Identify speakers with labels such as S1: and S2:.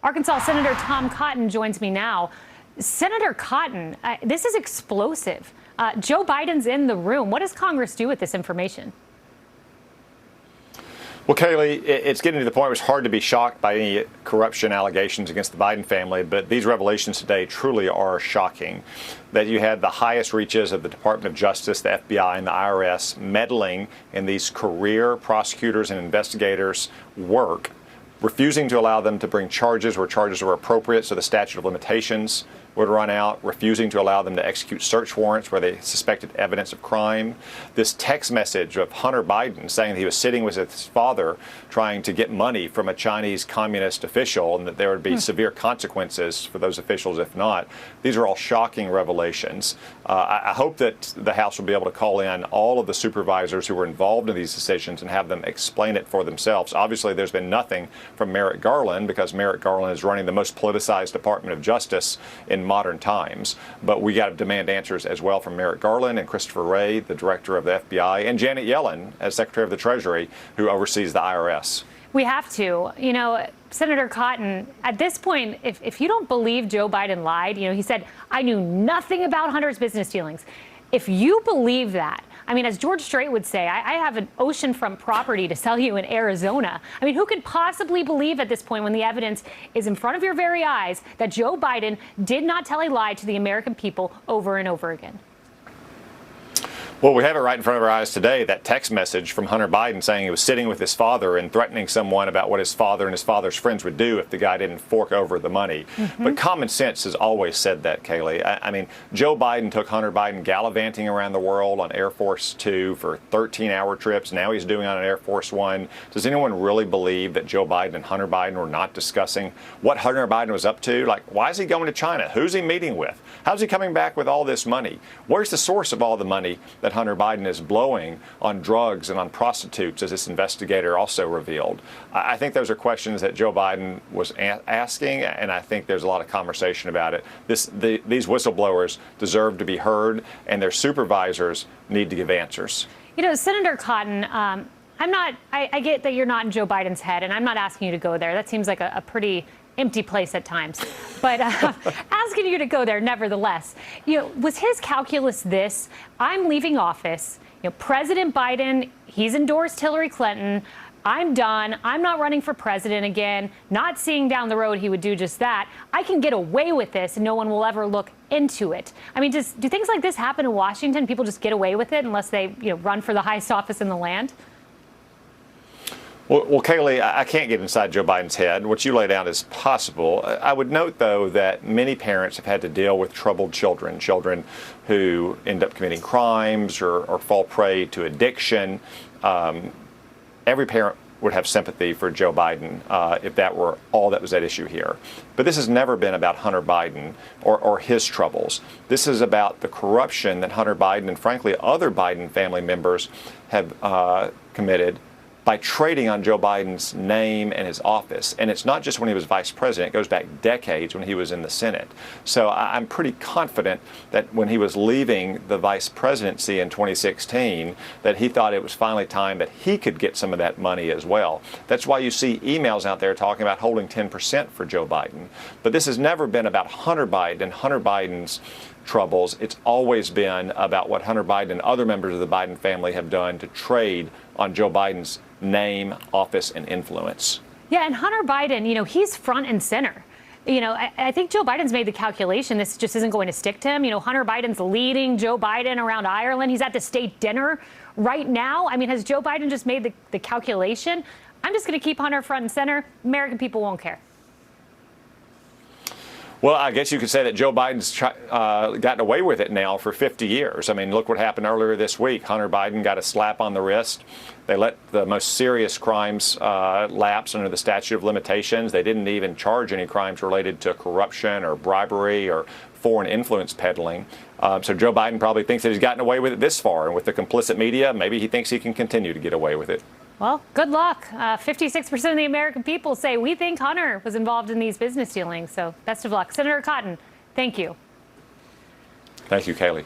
S1: Arkansas Senator Tom Cotton joins me now. Senator Cotton, this is explosive. Joe Biden's in the room. What does Congress do with this information?
S2: Well, Kayleigh, it's getting to the point where it's hard to be shocked by any corruption allegations against the Biden family, but these revelations today truly are shocking. That you had the highest reaches of the Department of Justice, the FBI, and the IRS meddling in these career prosecutors and investigators' work, refusing to allow them to bring charges where charges were appropriate so the statute of limitations would run out, refusing to allow them to execute search warrants where they suspected evidence of crime. This text message of Hunter Biden saying that he was sitting with his father trying to get money from a Chinese communist official and that there would be severe consequences for those officials if not. These are all shocking revelations. I hope that the House will be able to call in all of the supervisors who were involved in these decisions and have them explain it for themselves. Obviously, there's been nothing from Merrick Garland because Merrick Garland is running the most politicized Department of Justice in modern times. But we got to demand answers as well from Merrick Garland and Christopher Wray, the director of the FBI, and Janet Yellen as Secretary of the Treasury, who oversees the IRS.
S1: We have to. You know, Senator Cotton, at this point, if you don't believe Joe Biden lied, he said, I knew nothing about Hunter's business dealings. If you believe that, I mean, as George Strait would say, I have an oceanfront property to sell you in Arizona. I mean, who could possibly believe at this point when the evidence is in front of your very eyes that Joe Biden did not tell a lie to the American people over and over again?
S2: Well, we have it right in front of our eyes today, that text message from Hunter Biden saying he was sitting with his father and threatening someone about what his father and his father's friends would do if the guy didn't fork over the money. But common sense has always said that, Kayleigh. I mean, Joe Biden took Hunter Biden gallivanting around the world on Air Force Two for 13-hour trips. Now he's doing on an Air Force One. Does anyone really believe that Joe Biden and Hunter Biden were not discussing what Hunter Biden was up to? Like, why is he going to China? Who's he meeting with? How's he coming back with all this money? Where's the source of all the money that Hunter Biden is blowing on drugs and on prostitutes, as this investigator also revealed? I think those are questions that Joe Biden was asking, and I think there's a lot of conversation about it. These whistleblowers deserve to be heard, and their supervisors need to give answers.
S1: You know, Senator Cotton, I get that you're not in Joe Biden's head, and I'm not asking you to go there. That seems like a pretty empty place at times. But asking you to go there, nevertheless, was his calculus this? I'm leaving office. President Biden, he's endorsed Hillary Clinton. I'm done. I'm not running for president again. Not seeing down the road he would do just that. I can get away with this and no one will ever look into it. I mean, do things like this happen in Washington? People just get away with it unless they run for the highest office in the land?
S2: Well, Kayleigh, I can't get inside Joe Biden's head. What you laid out is possible. I would note, though, that many parents have had to deal with troubled children who end up committing crimes or fall prey to addiction. Every parent would have sympathy for Joe Biden if that were all that was at issue here. But this has never been about Hunter Biden or his troubles. This is about the corruption that Hunter Biden and, frankly, other Biden family members have committed by trading on Joe Biden's name and his office. And it's not just when he was vice president. It goes back decades when he was in the Senate. So I'm pretty confident that when he was leaving the vice presidency in 2016, that he thought it was finally time that he could get some of that money as well. That's why you see emails out there talking about holding 10% for Joe Biden. But this has never been about Hunter Biden and Hunter Biden's troubles. It's always been about what Hunter Biden and other members of the Biden family have done to trade on Joe Biden's name, office, and influence.
S1: Yeah, and Hunter Biden, he's front and center. I think Joe Biden's made the calculation this just isn't going to stick to him. Hunter Biden's leading Joe Biden around Ireland. He's at the state dinner right now. I mean, has Joe Biden just made the calculation? I'm just going to keep Hunter front and center. American people won't care.
S2: Well, I guess you could say that Joe Biden's gotten away with it now for 50 years. I mean, look what happened earlier this week. Hunter Biden got a slap on the wrist. They let the most serious crimes lapse under the statute of limitations. They didn't even charge any crimes related to corruption or bribery or foreign influence peddling. So Joe Biden probably thinks that he's gotten away with it this far. And with the complicit media, maybe he thinks he can continue to get away with it.
S1: Well, good luck. 56% of the American people say we think Hunter was involved in these business dealings. So best of luck. Senator Cotton, thank you.
S2: Thank you, Kayleigh.